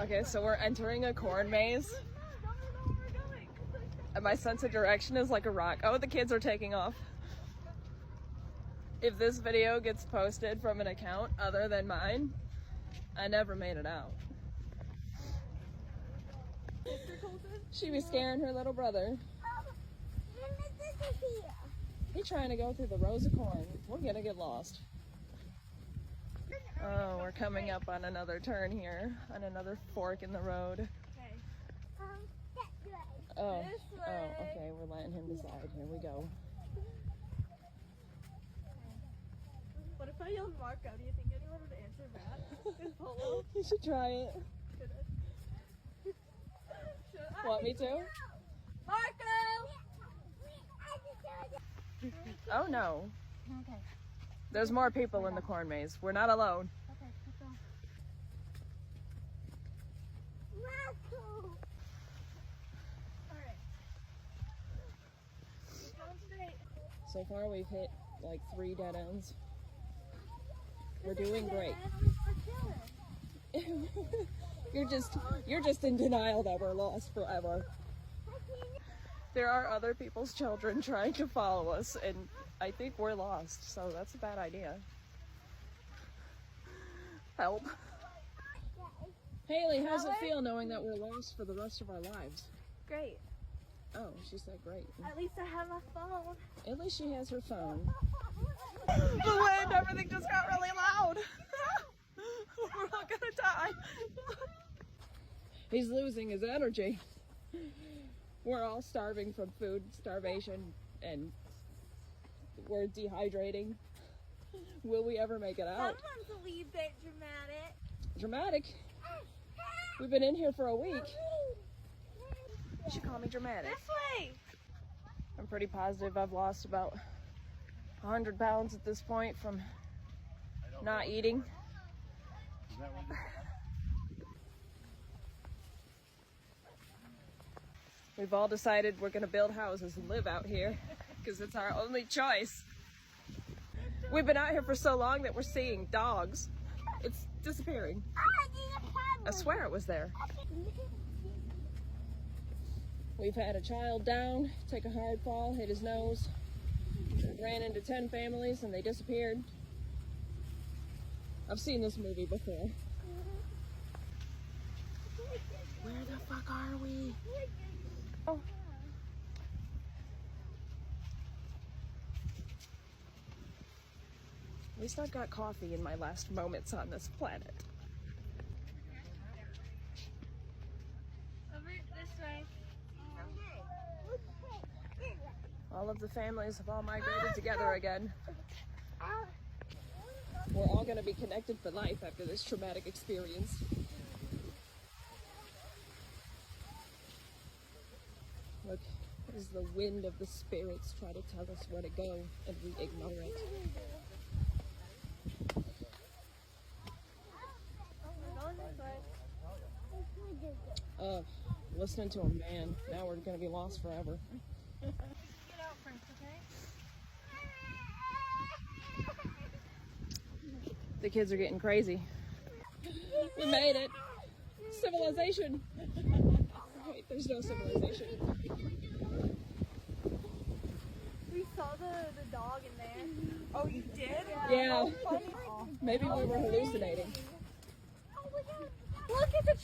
Okay, so we're entering a corn maze. And my sense of direction is like a rock. Oh, the kids are taking off. If this video gets posted from an account other than mine, I never made it out. She was scaring her little brother. He's trying to go through the rows of corn. We're gonna get lost. Oh, we're coming up on another turn here, on another fork in the road. Okay. Oh, This oh, way. okay, we're letting him decide. Here we go. What if I yelled Marco? Do you think anyone would answer back? Is Polo? You should try it. Should I? Want me to? Marco! Oh no. Okay. There's more people in the corn maze. We're not alone. Okay, let's go. Alright. Keep going straight. So far we've hit like 3 dead ends. We're doing great. You're just in denial that we're lost forever. There are other people's children trying to follow us, and I think we're lost, so that's a bad idea. Help. Haley, how's it feel knowing that we're lost for the rest of our lives? Great. Oh, she said great. At least I have my phone. At least she has her phone. The wind, everything just got really loud. We're all gonna die. He's losing his energy. We're all starving from food starvation, and we're dehydrating. Will we ever make it out? Someone's a wee bit dramatic. Dramatic? We've been in here for a week. You should call me dramatic. This way! I'm pretty positive I've lost about 100 pounds at this point from not eating. We've all decided we're going to build houses and live out here because it's our only choice. We've been out here for so long that we're seeing dogs. It's disappearing. I swear it was there. We've had a child down, take a hard fall, hit his nose, ran into 10 families and they disappeared. I've seen this movie before. Where the fuck are we? Oh. At least I've got coffee in my last moments on this planet. Over this way. All of the families have all migrated together again. We're all going to be connected for life after this traumatic experience. Look, as the wind of the spirits try to tell us where to go, and we ignore it. We're going this way. Listening to a man. Now we're going to be lost forever. Get out first, okay? The kids are getting crazy. We made it. Civilization. Wait, there's no civilization. We saw the dog in there. Oh, you did? Yeah. Maybe we were hallucinating. Look at the